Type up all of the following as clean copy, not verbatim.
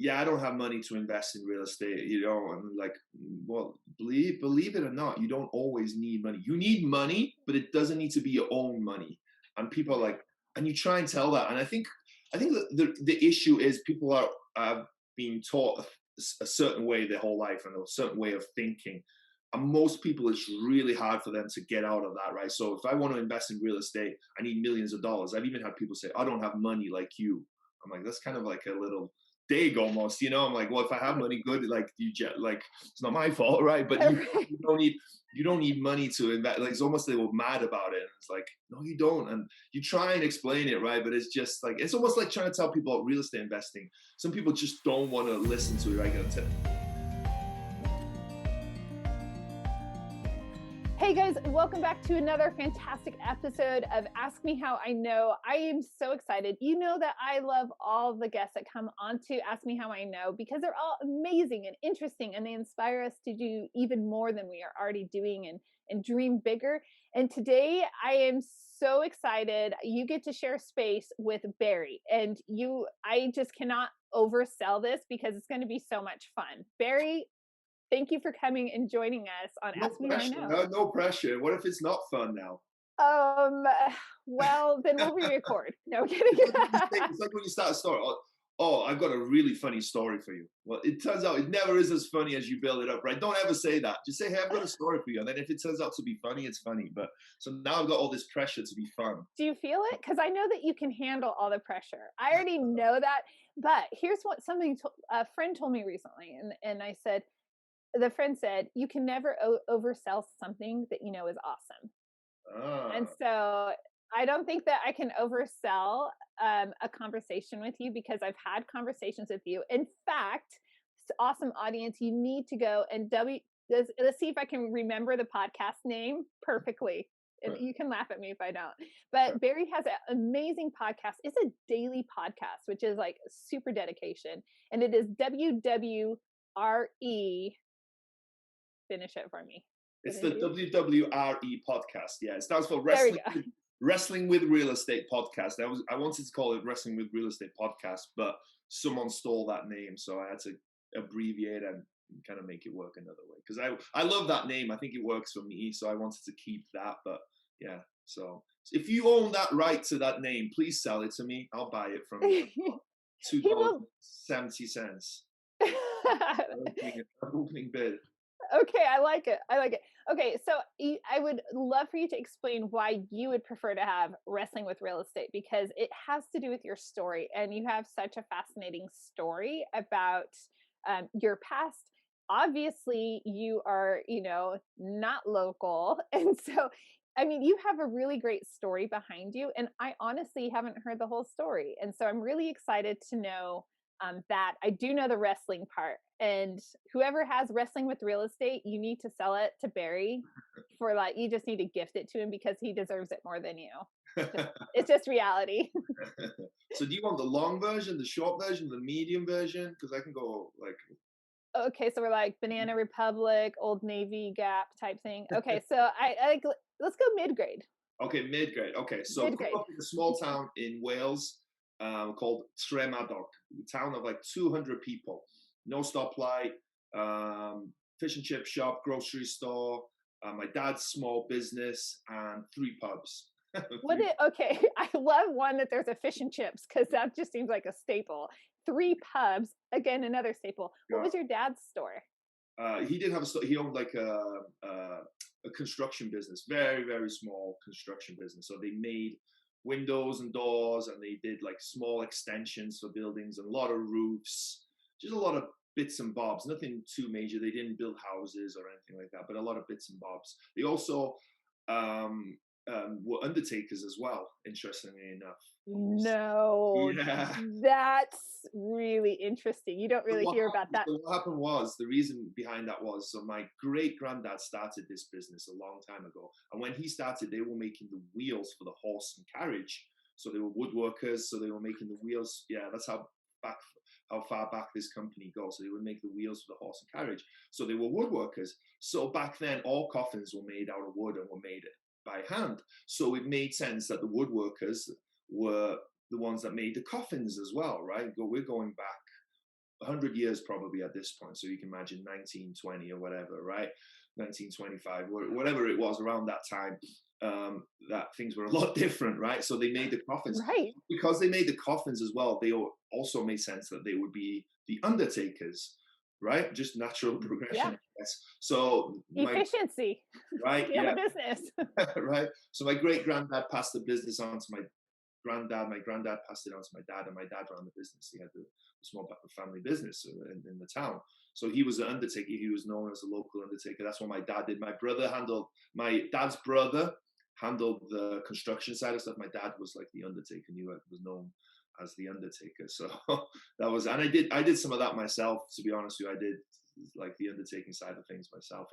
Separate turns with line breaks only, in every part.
I don't have money to invest in real estate, and like, well, believe it or not, you don't always need money. You need money, but it doesn't need to be your own money. And people are like, and you try and tell that. And I think the issue is people are being taught a certain way their whole life and a certain way of thinking. And most people, it's really hard for them to get out of that, right? So if I want to invest in real estate, I need millions of dollars. I've even had people say, I don't have money like you. I'm like, that's kind of like a little dig almost, I'm like, well, if I have money, good, like it's not my fault, right? But you don't need money to invest. Like, it's almost they were mad about it. And it's like, no, you don't. And you try and explain it, right? But it's just like, it's almost like trying to tell people about real estate investing. Some people just don't want to listen to it, right?
Hey guys, welcome back to another fantastic episode of Ask Me How I Know. I am so excited. You know that I love all the guests that come on to Ask Me How I Know because they're all amazing and interesting and they inspire us to do even more than we are already doing and dream bigger. And today I am so excited. You get to share space with Barri, and I just cannot oversell this because it's going to be so much fun. Barri, thank you for coming and joining us on Ask Me How I Know.
No pressure. What if it's not fun now?
Well, then we'll re-record. No kidding.
It's like when you start a story. Oh, I've got a really funny story for you. Well, it turns out it never is as funny as you build it up, right? Don't ever say that. Just say, hey, I've got a story for you. And then if it turns out to be funny, it's funny. But so now I've got all this pressure to be fun.
Do you feel it? Because I know that you can handle all the pressure. I already know that. But here's what a friend told me recently. And I said, the friend said, you can never oversell something that you know is awesome. And so I don't think that I can oversell a conversation with you because I've had conversations with you. In fact, awesome audience, you need to go and let's see if I can remember the podcast name perfectly. And you can laugh at me if I don't. But Barri has an amazing podcast. It's a daily podcast, which is like super dedication. And it is WWRE. Finish it for me.
It's the WWRE Podcast. Yeah, it stands for Wrestling with Real Estate Podcast. I wanted to call it Wrestling with Real Estate Podcast, but someone stole that name, so I had to abbreviate and kind of make it work another way. Because I love that name. I think it works for me, so I wanted to keep that. But yeah, so if you own that right to that name, please sell it to me. I'll buy it from you. $2.70. Opening bid.
Okay, I like it. Okay, so I would love for you to explain why you would prefer to have Wrestling with Real Estate, because it has to do with your story, and you have such a fascinating story about your past. Obviously, you are, not local, and so, I mean, you have a really great story behind you, and I honestly haven't heard the whole story, and so I'm really excited to know that. I do know the wrestling part, and whoever has Wrestling with Real Estate, you need to sell it to Barri for you just need to gift it to him because he deserves it more than you. It's just reality.
So do you want the long version, the short version, the medium version? Because I can go
Okay, so we're like Banana Republic, Old Navy, Gap type thing. Okay, so I let's go mid-grade.
Okay, mid-grade. Okay, so I grew up in a small town in Wales called Tremadog, a town of like 200 people. No stoplight, fish and chip shop, grocery store, my dad's small business, and 3 pubs.
Okay, I love one that there's a fish and chips because that just seems like a staple. 3 pubs, again, another staple. What was your dad's store?
He did have a store. He owned like a construction business, very, very small construction business. So they made windows and doors, and they did like small extensions for buildings and a lot of roofs, just a lot of bits and bobs, nothing too major. They didn't build houses or anything like that, but a lot of bits and bobs. They also were undertakers as well, interestingly enough.
No,
yeah,
that's really interesting. You don't really hear about that.
So what happened was, the reason behind that was, so my great granddad started this business a long time ago, and when he started, they were making the wheels for the horse and carriage. So they were woodworkers, so they were making the wheels. Yeah, that's how far back this company goes. So they would make the wheels for the horse and carriage. So they were woodworkers. So back then, all coffins were made out of wood and were made by hand. So it made sense that the woodworkers were the ones that made the coffins as well, right? We're going back 100 years probably at this point. So you can imagine 1920 or whatever, right? 1925, whatever it was around that time, that things were a lot different, right? So they made the coffins.
Right.
Because they made the coffins as well, they also made sense that they would be the undertakers, right? Just natural progression,
Yeah.
I guess. So
Efficiency.
right,
Scale
yeah,
the business.
right. So my great granddad passed the business on to my granddad. My granddad passed it on to my dad, and my dad ran the business. He had a small family business in the town. So he was an undertaker. He was known as a local undertaker. That's what my dad did. My dad's brother handled the construction side of stuff. My dad was like the undertaker. Was known as the undertaker. So that was, and I did some of that myself. To be honest with you, I did like the undertaking side of things myself.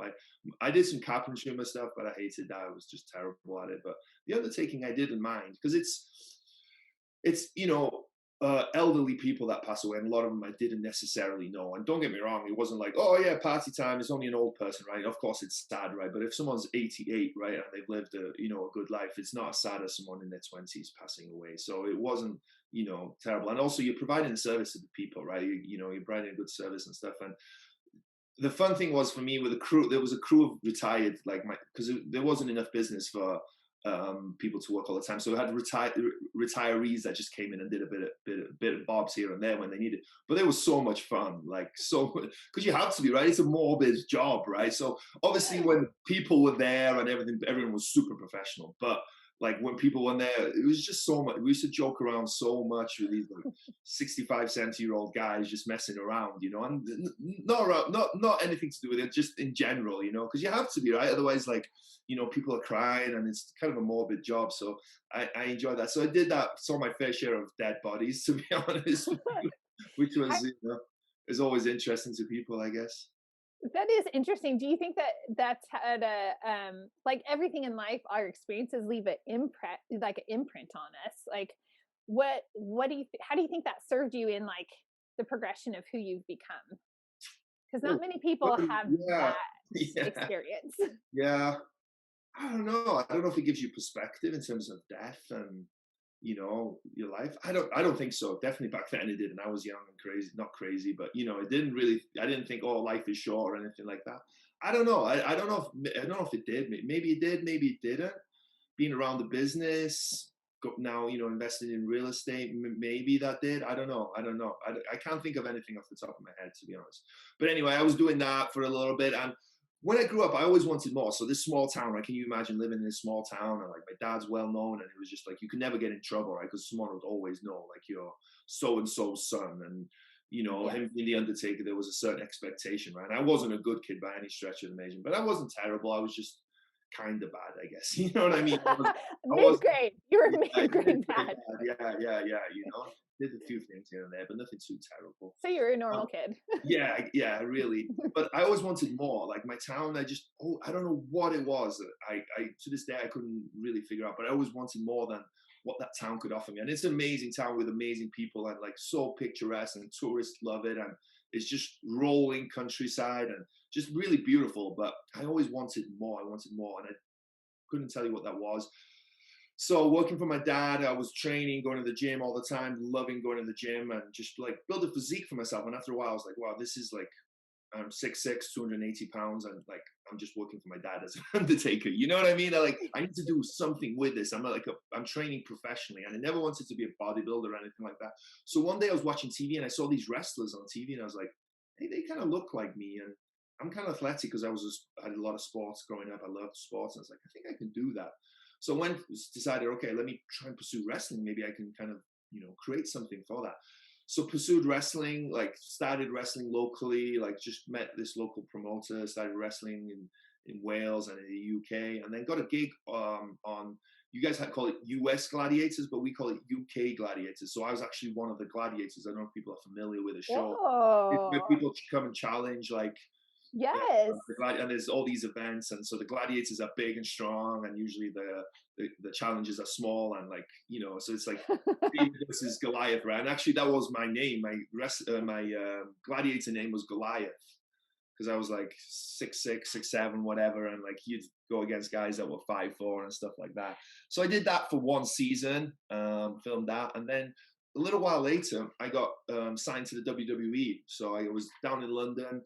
I did some carpentry stuff, but I hated that. I was just terrible at it. But the undertaking I didn't mind, because it's elderly people that pass away, and a lot of them I didn't necessarily know. And don't get me wrong, it wasn't like, oh yeah, party time, it's only an old person, right? Of course it's sad, right? But if someone's 88, right, and they've lived a good life, it's not as sad as someone in their 20s passing away. So it wasn't terrible. And also you're providing a service to the people, right? You're providing a good service and stuff. And the fun thing was, for me, with the crew, there was a crew of retired, because there wasn't enough business for people to work all the time. So we had retirees that just came in and did a bit of bobs here and there when they needed. But it was so much fun, because you have to be, right? It's a morbid job, right? So obviously when people were there and everyone was super professional. But like when people were there, it was just so much. We used to joke around so much with these 65, 70-year-old guys just messing around, and not anything to do with it, just in general, because you have to be, right? Otherwise, people are crying and it's kind of a morbid job. So I enjoy that. So I did that, saw my fair share of dead bodies, to be honest, which was, is always interesting to people, I guess.
That is interesting. Do you think that that's had a like everything in life, our experiences leave an imprint, like an imprint on us? Like, what do you how do you think that served you in like the progression of who you've become? Because not many people have
yeah,
that experience.
Yeah, I don't know. I don't know if it gives you perspective in terms of death and your life. I don't think so. Definitely back then it did, and I was young and crazy, not crazy, but it didn't really. I didn't think, oh, life is short or anything like that. I don't know. I don't know if it did. Maybe it did. Maybe it didn't. Being around the business now, investing in real estate. Maybe that did. I don't know. I can't think of anything off the top of my head, to be honest. But anyway, I was doing that for a little bit, and when I grew up, I always wanted more. So this small town, right? Can you imagine living in this small town? And like my dad's well known, and it was just like you could never get in trouble, right? Because someone would always know, like you're so and so's son, and him being the undertaker, there was a certain expectation, right? And I wasn't a good kid by any stretch of the imagination, but I wasn't terrible. I was just kind of bad, I guess. You know what I mean?
Mid-grade. You were mid-grade bad.
Yeah. Did a few things here and there, but nothing too terrible.
So you were a normal kid.
Yeah, really. But I always wanted more. Like my town, I don't know what it was. I to this day I couldn't really figure out. But I always wanted more than what that town could offer me. And it's an amazing town with amazing people and like so picturesque, and tourists love it, and it's just rolling countryside and just really beautiful. But I always wanted more. And I couldn't tell you what that was. So working for my dad, I was training, going to the gym all the time, loving going to the gym, and just like build a physique for myself. And after a while, I was like, wow, this is like, I'm 6'6", 280 pounds, and like I'm just working for my dad as an undertaker. You know what I mean? I need to do something with this. I'm training professionally, and I never wanted to be a bodybuilder or anything like that. So one day I was watching TV and I saw these wrestlers on TV, and I was like, hey, they kind of look like me, and I'm kind of athletic because I had a lot of sports growing up. I loved sports, and I was like, I think I can do that. So when decided, okay, let me try and pursue wrestling. Maybe I can kind of, create something for that. So pursued wrestling, like started wrestling locally, like just met this local promoter, started wrestling in Wales and in the UK, and then got a gig on, you guys call it US Gladiators, but we call it UK Gladiators. So I was actually one of the gladiators. I don't know if people are familiar with the show. Where people come and challenge, like,
yes,
and there's all these events, and so the gladiators are big and strong, and usually the challenges are small, and like so it's like this is Goliath, right? And actually that was my name. My gladiator name was Goliath because I was like 6'6", 6'7", whatever, and like you'd go against guys that were 5'4" and stuff like that. So I did that for one season, filmed that, and then a little while later, I got signed to the WWE. So I was down in London,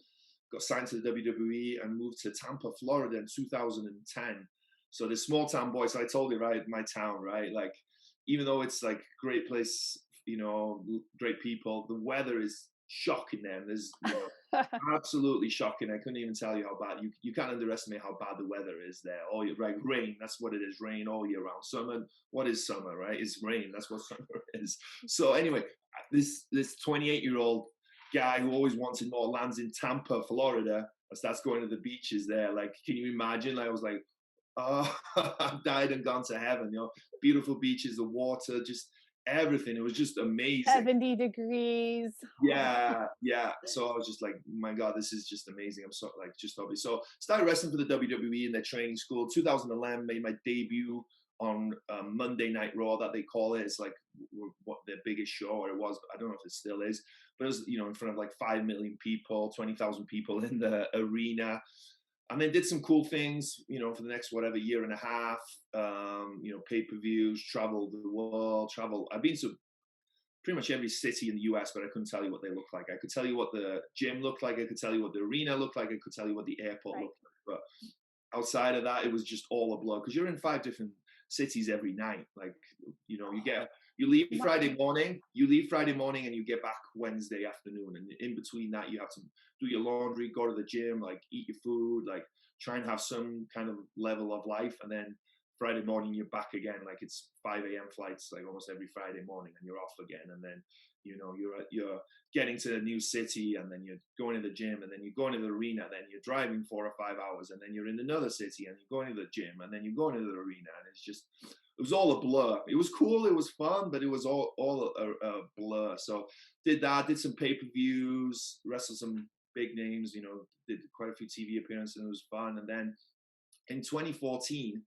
got signed to the WWE, and moved to Tampa, Florida in 2010. So this small town boy. So I told you, right, my town, right? Like, even though it's like a great place, you know, great people, the weather is shocking there. There's, you know, absolutely shocking. I couldn't even tell you how bad. You can't underestimate how bad the weather is there. All year, right? Rain. That's what it is. Rain all year round. Summer. What is summer? Right? It's rain. That's what summer is. So anyway, this 28-year-old guy who always wanted more lands in Tampa, Florida, starts going to the beaches there. Like, can you imagine? Like, I was like, oh, I've died and gone to heaven. You know, beautiful beaches, the water, just everything. It was just amazing.
70 degrees.
Yeah, yeah. So I was just like, my God, this is just amazing. I'm so like, just obvious. So started wrestling for the WWE in their training school. 2011, made my debut on Monday Night Raw, that they call it. It's like what their biggest show, or it was. I don't know if it still is, but it was, you know, in front of like 5 million people, 20,000 people in the arena. And then did some cool things, you know, for the next whatever year and a half. You know, pay-per-views, traveled the world, I've been to pretty much every city in the US, but I couldn't tell you what they look like. I could tell you what the gym looked like. I could tell you what the arena looked like. I could tell you what the airport looked like. But outside of that, it was just all a blur, because you're in 5 different cities every night. Like, you know, you leave Friday morning, and you get back Wednesday afternoon. And in between that, you have to do your laundry, go to the gym, like eat your food, like try and have some kind of level of life. And then Friday morning, you're back again. Like, it's 5 a.m. flights, like almost every Friday morning, and you're off again. And then, you know, you're getting to a new city, and then you're going to the gym, and then you're going to the arena, then you're driving 4 or 5 hours, and then you're in another city, and you're going to the gym, and then you're going to the arena. And it's just, it was all a blur. It was cool, it was fun, but it was all a blur. So did that, did some pay-per-views, wrestled some big names, you know, did quite a few TV appearances, and it was fun. And then in 2014,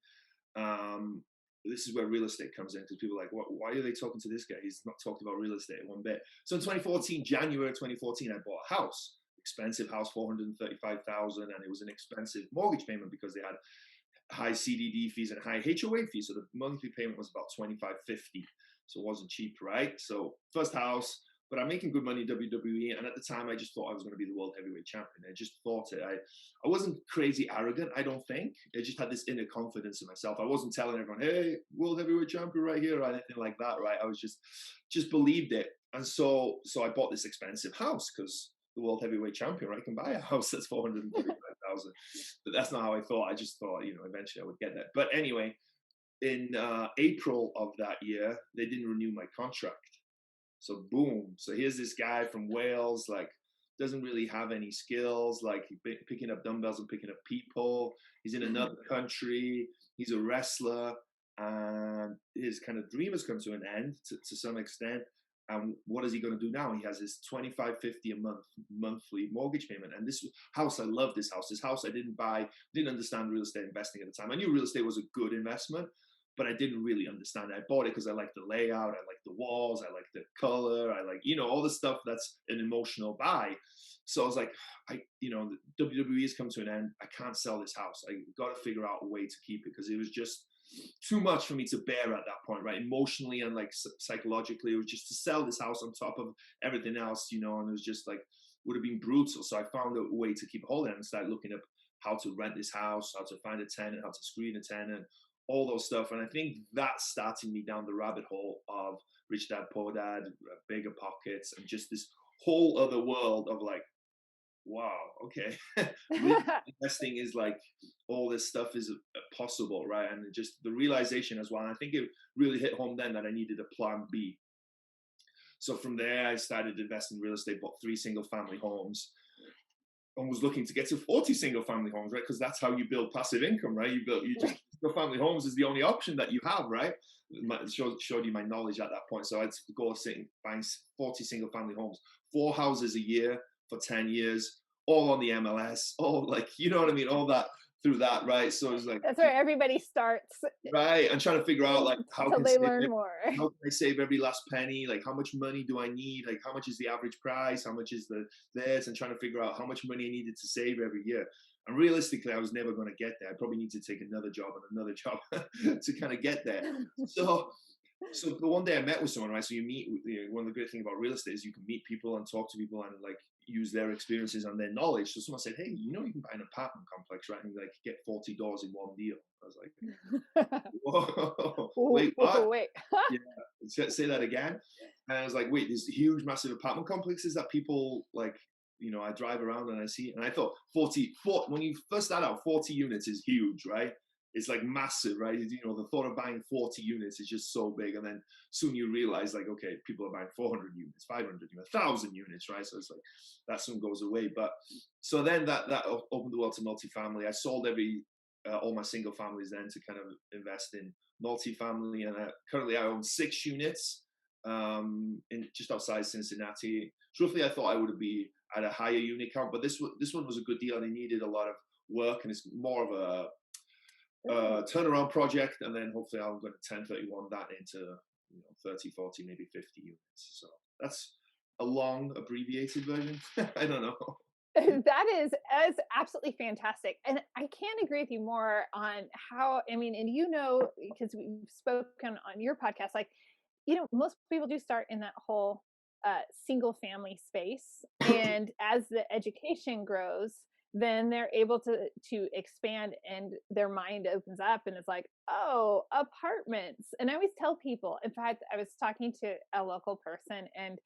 this is where real estate comes in, because people are like, why are they talking to this guy? He's not talked about real estate one bit. So in 2014, January 2014, I bought a house, expensive house, $435,000, and it was an expensive mortgage payment because they had high CDD fees and high HOA fees. So the monthly payment was about $2,550. So it wasn't cheap, right? So first house, but I'm making good money in WWE. And at the time, I just thought I was going to be the world heavyweight champion. I just thought it. I wasn't crazy arrogant, I don't think. I just had this inner confidence in myself. I wasn't telling everyone, hey, world heavyweight champion right here, or anything like that, right? I was just believed it. And so I bought this expensive house, because the world heavyweight champion, right, can buy a house that's $435,000. But that's not how I thought. I just thought, you know, eventually I would get that. But anyway, in April of that year, they didn't renew my contract. So boom. So here's this guy from Wales, like, doesn't really have any skills, like picking up dumbbells and picking up people. He's in another country. He's a wrestler, and his kind of dream has come to an end to some extent. And what is he going to do now? He has this $2,550 a month monthly mortgage payment. And this house, I love this house. This house I didn't buy, didn't understand real estate investing at the time. I knew real estate was a good investment, but I didn't really understand it. I bought it because I liked the layout, I liked the walls, I liked the color, I like, you know, all the stuff that's an emotional buy. So I was like, you know, the WWE has come to an end. I can't sell this house. I got to figure out a way to keep it, because it was just too much for me to bear at that point, right? Emotionally and like psychologically, it was just to sell this house on top of everything else, you know, and it was just like, would have been brutal. So I found a way to keep a hold of it and started looking up how to rent this house, how to find a tenant, how to screen a tenant, all those stuff. And I think that started me down the rabbit hole of Rich Dad Poor Dad, Bigger Pockets, and just this whole other world of like, wow, okay, investing is like, all this stuff is possible, right? And just the realization as well. And I think it really hit home then that I needed a plan B. So from there, I started investing in real estate, bought 3 single-family homes, and was looking to get to 40 single-family homes, right? Because that's how you build passive income, right? Single-family homes is the only option that you have, right? Showed you my knowledge at that point. So I'd go buying 40 single-family homes, 4 houses a year for 10 years, all on the MLS, all like, you know what I mean? All that through that, right? So it was like,
that's where everybody starts,
right? And trying to figure out like how can I save every last penny? Like, how much money do I need? Like, how much is the average price? How much is this? And trying to figure out how much money I needed to save every year. And realistically, I was never going to get there. I probably need to take another job and another job to kind of get there. So So the one day I met with someone, right? So one of the great things about real estate is you can meet people and talk to people and like use their experiences and their knowledge. So someone said, "Hey, you can buy an apartment complex, right? And like get $40 in one deal." I was like, "Whoa,
Ooh,
wait, what?"
wait.
Yeah, say that again. And I was like, "Wait, there's huge, massive apartment complexes that people like." I drive around and I see, and I thought 40 when you first start out, 40 units is huge, right? It's like massive, right? The thought of buying 40 units is just so big. And then soon you realize, like, okay, people are buying 400 units, 500 units, 1,000 units, right? So it's like that soon goes away. But so then that opened the world to multifamily. I sold all my single families then to kind of invest in multifamily. And currently I own 6 units in just outside Cincinnati. Truthfully, I thought I would be at a higher unit count, but this one was a good deal and it needed a lot of work, and it's more of a turnaround project, and then hopefully I'm going to 1031 that into 30, 40, maybe 50 units. So that's a long abbreviated version. I don't know.
That is absolutely fantastic. And I can't agree with you more on how, I mean, and because we've spoken on your podcast, like, most people do start in that whole single family space. And as the education grows, then they're able to expand and their mind opens up and it's like, oh, apartments. And I always tell people, in fact, I was talking to a local person and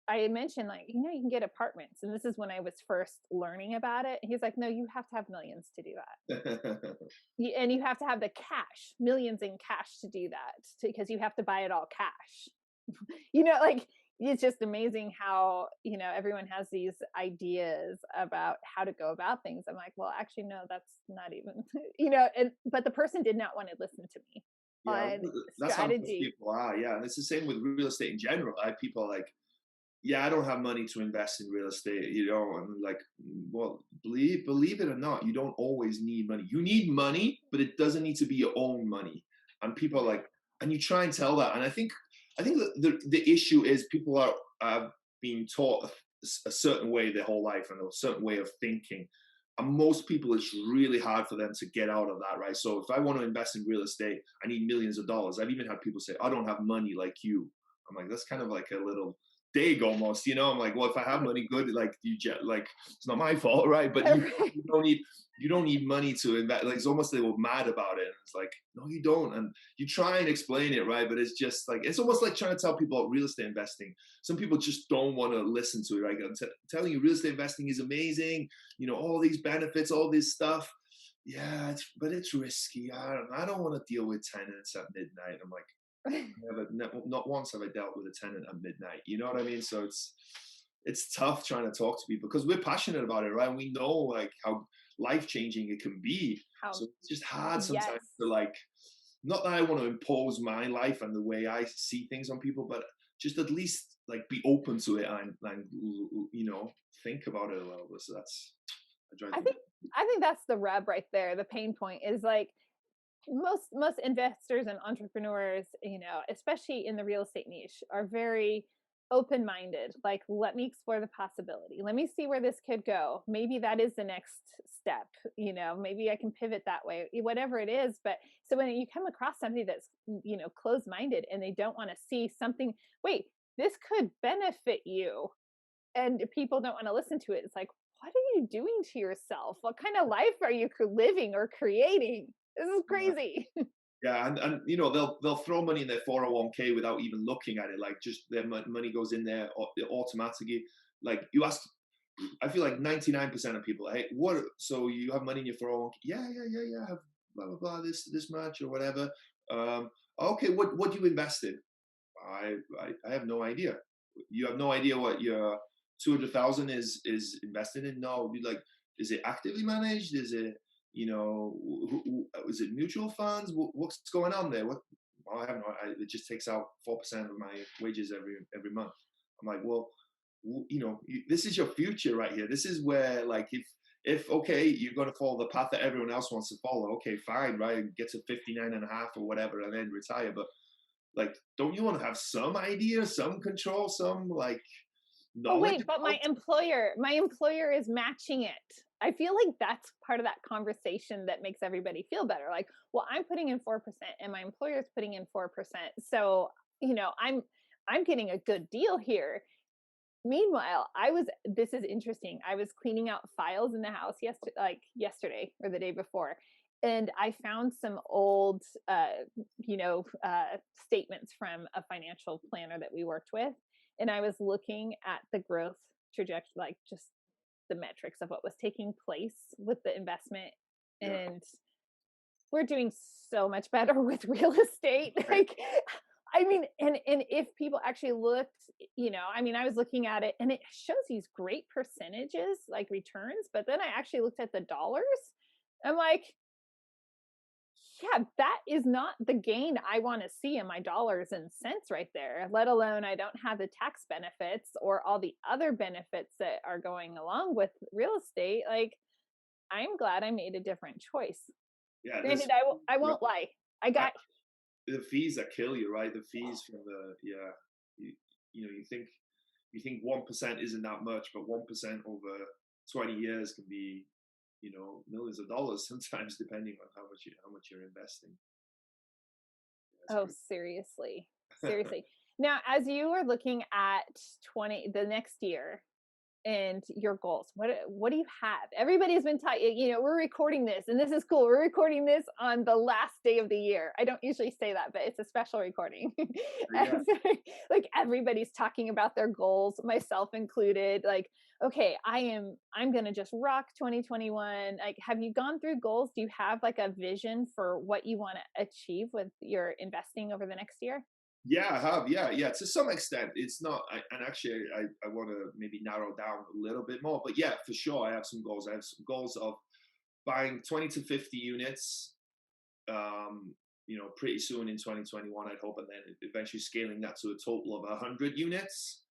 I mentioned, like, you can get apartments. And this is when I was first learning about it. He's like, no, you have to have millions to do that. And you have to have the cash, millions in cash to do that, because you have to buy it all cash. Like, it's just amazing how, everyone has these ideas about how to go about things. I'm like, well, actually, no, that's not even, but the person did not want to listen to me
Yeah,
on
that's how most
strategy.
people are. Yeah, and it's the same with real estate in general. People are like, yeah, I don't have money to invest in real estate, and like, well, believe it or not, you don't always need money. You need money, but it doesn't need to be your own money. And people are like, and you try and tell that. And I think the issue is people are being taught a certain way their whole life and a certain way of thinking. And most people, it's really hard for them to get out of that, right? So if I want to invest in real estate, I need millions of dollars. I've even had people say, I don't have money like you. I'm like, that's kind of like a little dig almost, I'm like, well, if I have money, good. Like like, it's not my fault, right? But you don't need money to invest. Like, it's almost they were mad about it. And it's like, no, you don't. And you try and explain it, right? But it's just like, it's almost like trying to tell people about real estate investing. Some people just don't want to listen to it, right? I'm telling you, real estate investing is amazing. All these benefits, all this stuff. Yeah, but it's risky. I don't want to deal with tenants at midnight. I'm like, not once have I dealt with a tenant at midnight. You know what I mean? So it's tough trying to talk to people because we're passionate about it, right? And we know like how life changing it can be.
How,
So it's just hard sometimes
yes.
to like, not that I want to impose my life and the way I see things on people, but just at least like be open to it and think about it a little bit. So that's
I think I think that's the rub right there. The pain point is like most investors and entrepreneurs, especially in the real estate niche, are very open-minded. Like, let me explore the possibility. Let me see where this could go. Maybe that is the next step. Maybe I can pivot that way, whatever it is. But so when you come across somebody that's, closed-minded and they don't want to see something, wait, this could benefit you, and people don't want to listen to it. It's like, what are you doing to yourself? What kind of life are you living or creating? This is crazy.
Yeah, and they'll throw money in their 401k without even looking at it. Like, just their money goes in there automatically. Like, you ask, I feel like 99% of people, hey, what? So you have money in your 401k? Yeah. I have blah blah blah this much or whatever. Okay, what do you invest in? I have no idea. You have no idea what your 200,000 is invested in? No, like, is it actively managed? Is it is it mutual funds? What's going on there? Well, I have no. It just takes out 4% of my wages every month. I'm like, well, this is your future right here. This is where, like, if okay, you're going to follow the path that everyone else wants to follow. Okay, fine, right? Get to 59 and a half or whatever, and then retire. But like, don't you want to have some idea, some control, some like
Oh
knowledge
wait, but
about
my employer is matching it. I feel like that's part of that conversation that makes everybody feel better. Like, well, I'm putting in 4% and my employer's putting in 4%. So, I'm getting a good deal here. Meanwhile, this is interesting. I was cleaning out files in the house yesterday or the day before, and I found some old, statements from a financial planner that we worked with. And I was looking at the growth trajectory, like just the metrics of what was taking place with the investment.
Yeah.
And we're doing so much better with real estate.
Right.
Like, I mean, and if people actually looked, I was looking at it and it shows these great percentages, like returns, but then I actually looked at the dollars. I'm like, yeah, that is not the gain I want to see in my dollars and cents right there, let alone I don't have the tax benefits or all the other benefits that are going along with real estate. Like, I'm glad I made a different choice.
Yeah,
Granted, I won't lie. I got
the fees that kill you, right? The fees from you think 1% isn't that much, but 1% over 20 years can be, millions of dollars sometimes, depending on how much you're investing. Yeah,
Oh, seriously. Seriously. Now, as you are looking at the next year and your goals, what do you have? Everybody's been we're recording this and this is cool. We're recording this on the last day of the year. I don't usually say that, but it's a special recording.
Yeah.
Like, everybody's talking about their goals, myself included. Like, okay, I'm going to just rock 2021. Like, have you gone through goals? Do you have like a vision for what you want to achieve with your investing over the next year?
Yeah, I have. Yeah, yeah. To some extent, it's not. And actually, I want to maybe narrow down a little bit more. But yeah, for sure, I have some goals. I have some goals of buying 20 to 50 units, pretty soon in 2021, I'd hope, and then eventually scaling that to a total of 100 units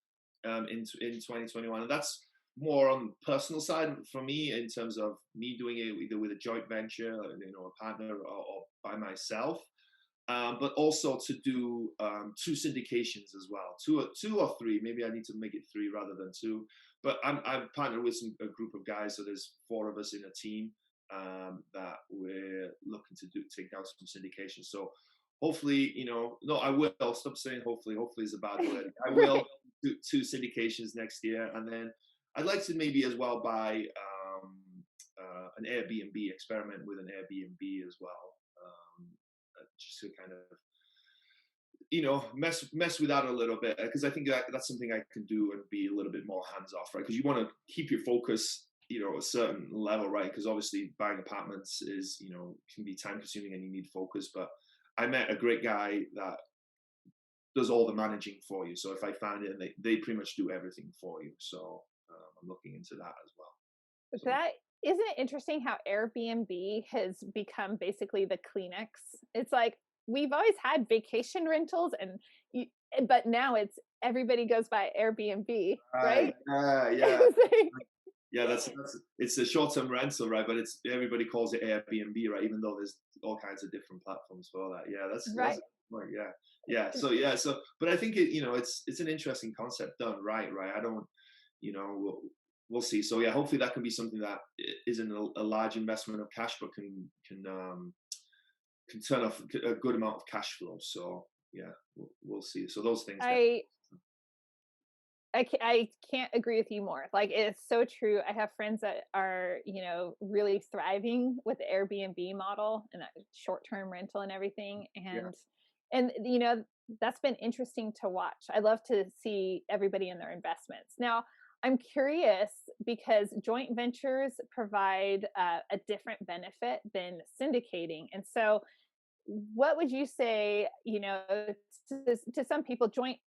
in 2021. And that's more on the personal side for me, in terms of me doing it either with a joint venture, a partner, or by myself. But also to do 2 syndications as well, two or three. Maybe I need to make it 3 rather than 2. But I'm partnered with a group of guys, so there's 4 of us in a team that we're looking to take out some syndications. So hopefully, no, I will. I'll stop saying hopefully. Hopefully is a bad word. I will do 2 syndications next year, and then I'd like to maybe as well buy an Airbnb, experiment with an Airbnb as well. Just to kind of mess with that a little bit, because I think that's something I can do and be a little bit more hands off, right? Because you want to keep your focus a certain level, right? Because obviously buying apartments is can be time consuming and you need focus. But I met a great guy that does all the managing for you. So if I find it, and they pretty much do everything for you. So I'm looking into that as well. So,
That isn't it interesting how Airbnb has become basically the Kleenex? It's like, we've always had vacation rentals but now it's everybody goes by Airbnb, right?
yeah. Yeah, that's it's a short-term rental, right? But it's everybody calls it Airbnb, right? Even though there's all kinds of different platforms for that. Yeah, that's
Right.
yeah. So but I think it's an interesting concept done right. I don't we'll see. So yeah, hopefully that can be something that isn't a large investment of cash, but can turn off a good amount of cash flow. So yeah, we'll see. So those things.
I can't agree with you more. Like, it's so true. I have friends that are, really thriving with the Airbnb model and that short-term rental and everything.
Yeah.
And that's been interesting to watch. I love to see everybody in their investments. Now, I'm curious because joint ventures provide a different benefit than syndicating. And so what would you say, to some people, joint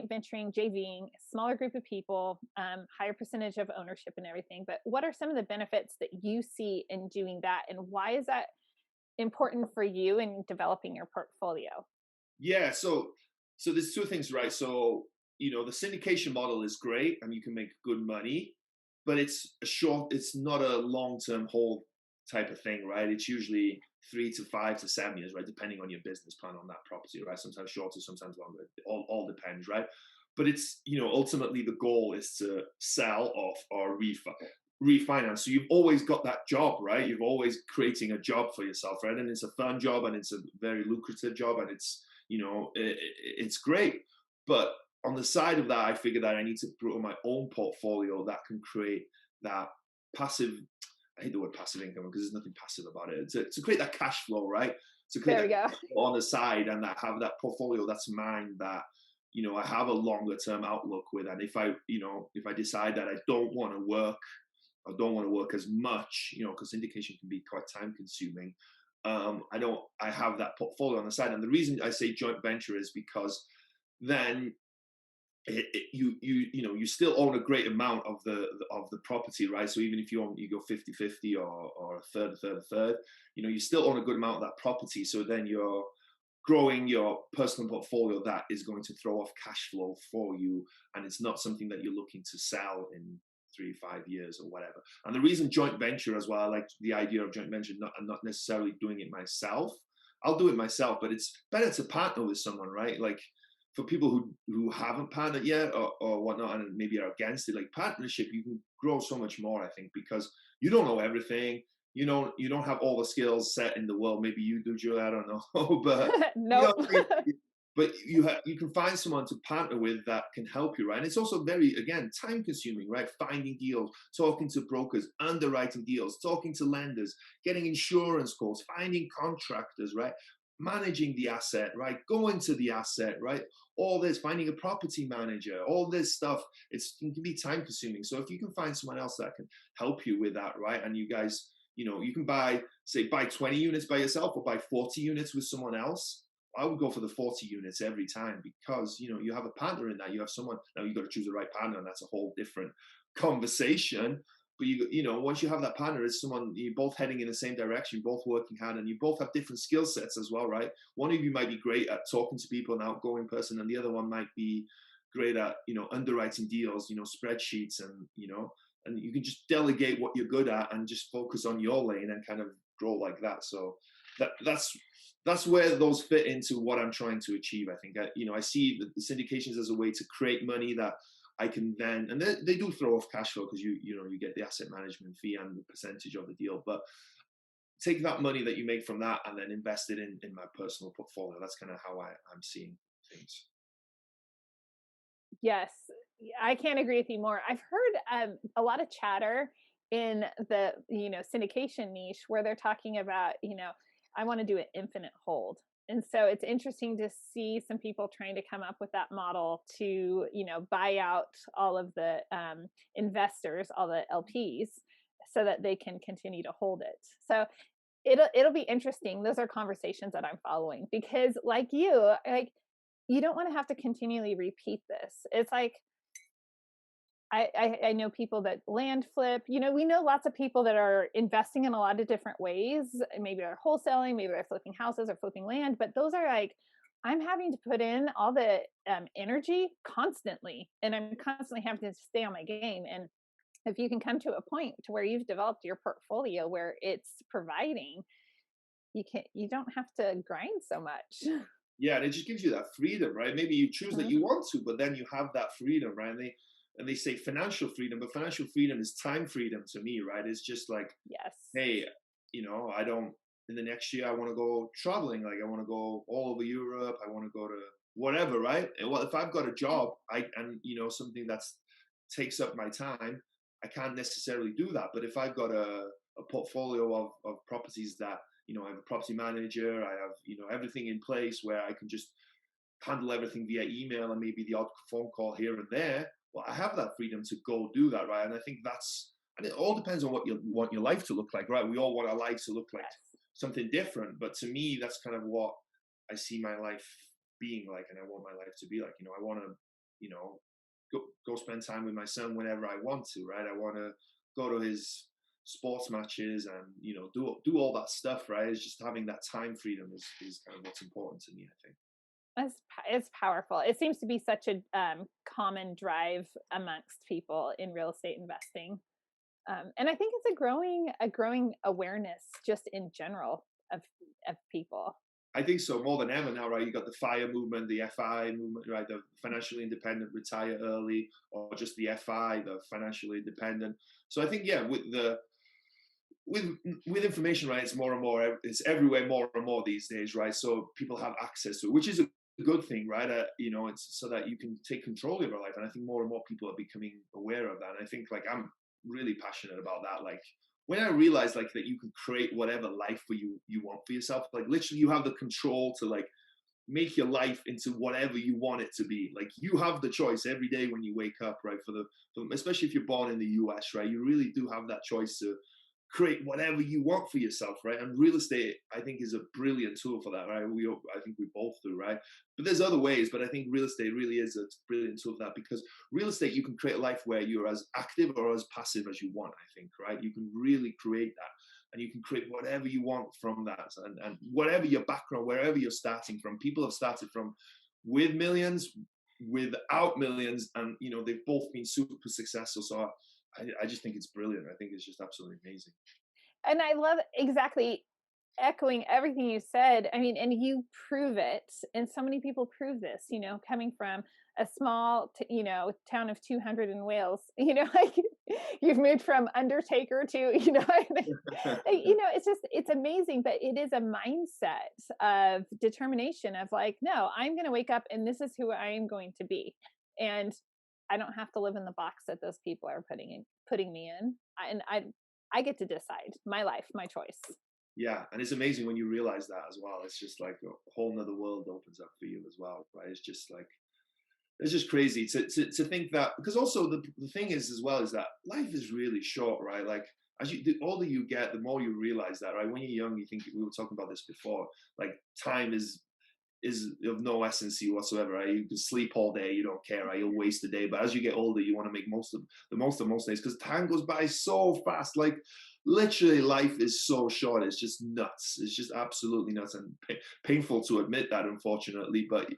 venturing, JVing, smaller group of people, higher percentage of ownership and everything, but what are some of the benefits that you see in doing that, and why is that important for you in developing your portfolio?
Yeah, so there's 2 things, right? So the syndication model is great and you can make good money, but it's not a long-term hold type of thing, right? It's usually 3 to 5 to 7 years, right? Depending on your business plan on that property, right? Sometimes shorter, sometimes longer. It all depends, right? But it's ultimately the goal is to sell off or refi. refinance. So you've always got that job, right? You've always creating a job for yourself, right? And it's a fun job, and it's a very lucrative job, and it's, it's great. But on the side of that, I figured that I need to grow my own portfolio that can create that passive. I hate the word passive income because there's nothing passive about it. To create that cash flow, right? To create
There we
that
go.
cash flow on the side, and that have that portfolio that's mine, that I have a longer term outlook with. And if I decide that I don't want to work, I don't want to work as much, because syndication can be quite time consuming. I have that portfolio on the side. And the reason I say joint venture is because then you still own a great amount of the property, right? So even if you go 50-50 or a third, you still own a good amount of that property. So then you're growing your personal portfolio that is going to throw off cash flow for you, and it's not something that you're looking to sell in 3-5 years or whatever. And the reason joint venture as well, I like the idea of joint venture, not necessarily doing it myself. I'll do it myself, but it's better to partner with someone, right? Like, for people who haven't partnered yet or whatnot, and maybe are against it, like partnership, you can grow so much more, I think, because you don't know everything. You don't have all the skills set in the world. Maybe you do, Julia. I don't know, but
Nope.
but you can find someone to partner with that can help you, right? And it's also very, again, time consuming, right? Finding deals, talking to brokers, underwriting deals, talking to lenders, getting insurance quotes, finding contractors, right? Managing the asset, right? Going to the asset, right? All this, finding a property manager, all this stuff, it can be time consuming. So if you can find someone else that can help you with that, right? And you guys, you can buy 20 units by yourself or buy 40 units with someone else. I would go for the 40 units every time, because you have a partner in that. You have someone. Now you got to choose the right partner, and that's a whole different conversation. But once you have that partner, it's someone you're both heading in the same direction, both working hard, and you both have different skill sets as well, right? One of you might be great at talking to people, an outgoing person, and the other one might be great at underwriting deals, spreadsheets, and and you can just delegate what you're good at and just focus on your lane and kind of grow like that. So that's where those fit into what I'm trying to achieve. I think I see the syndications as a way to create money that I can then, and they do throw off cash flow because you get the asset management fee and the percentage of the deal, but take that money that you make from that and then invest it in my personal portfolio. That's kind of how I'm seeing things.
Yes, I can't agree with you more. I've heard a lot of chatter in the syndication niche where they're talking about I want to do an infinite hold, and so it's interesting to see some people trying to come up with that model to buy out all of the investors, all the LPs, so that they can continue to hold it. So it'll be interesting. Those are conversations that I'm following because, like you don't want to have to continually repeat this. It's like I know people that land flip. We know lots of people that are investing in a lot of different ways. Maybe they're wholesaling, maybe they're flipping houses or flipping land, but those are like, I'm having to put in all the energy constantly, and I'm constantly having to stay on my game. And if you can come to a point to where you've developed your portfolio where it's providing, you don't have to grind so much.
Yeah, and it just gives you that freedom, right? Maybe you choose that
Mhm.
you want to, but then you have that freedom, right? And they say financial freedom, but financial freedom is time freedom to me, right? It's just like,
Yes.
hey, I don't, in the next year, I want to go traveling. Like, I want to go all over Europe. I want to go to whatever, right? And well, if I've got a job, something that's takes up my time, I can't necessarily do that. But if I've got a portfolio of properties that, I have a property manager, I have, everything in place where I can just handle everything via email and maybe the odd phone call here and there. Well, I have that freedom to go do that, right? And I think and it all depends on what you want your life to look like, right? We all want our lives to look like
Yes.
something different, but to me, that's kind of what I see my life being like, and I want my life to be like. I want to, go spend time with my son whenever I want to, right? I want to go to his sports matches and do all that stuff, right? It's just having that time freedom is kind of what's important to me, I think.
It's powerful. It seems to be such a common drive amongst people in real estate investing, and I think it's a growing awareness just in general of people.
I think so, more than ever now, right? You got the FIRE movement, the FI movement, right? The financially independent, retire early, or just the FI, the financially independent. So I think, yeah, with with information, right? It's more and more, it's everywhere more and more these days, right? So people have access to it, which is a good thing, right? It's so that you can take control of your life, and I think more and more people are becoming aware of that. And I think, like, I'm really passionate about that. Like, when I realized, like, that you can create whatever life for you want for yourself, like, literally you have the control to, like, make your life into whatever you want it to be. Like, you have the choice every day when you wake up, right? Especially if you're born in the US, right? You really do have that choice to create whatever you want for yourself, right? And real estate, I think, is a brilliant tool for that, right? I think we both do, right? But there's other ways, but I think real estate really is a brilliant tool for that, because real estate, you can create a life where you're as active or as passive as you want, I think, right? You can really create that, and you can create whatever you want from that. And whatever your background, wherever you're starting from, people have started from with millions, without millions, and, they've both been super successful. So I just think it's brilliant. I think it's just absolutely amazing.
And I love, exactly, echoing everything you said. I mean, and you prove it, and so many people prove this, coming from a small town of 200 in Wales, like, you've moved from undertaker to, it's amazing. But it is a mindset of determination of, like, no, I'm going to wake up and this is who I am going to be, and I don't have to live in the box that those people are putting me in. I get to decide my life, my choice.
Yeah, and it's amazing when you realize that as well. It's just like a whole nother world opens up for you as well, right? It's just like, it's just crazy to think that, because also the thing is as well is that life is really short, right? Like, the older you get, the more you realize that, right? When you're young, you think, we were talking about this before, like, time is of no essence whatsoever, right? You can sleep all day, you don't care, right? You'll waste the day. But as you get older, you want to make most of most days, because time goes by so fast. Like, literally, life is so short. It's just nuts. It's just absolutely nuts, and painful to admit that, unfortunately. But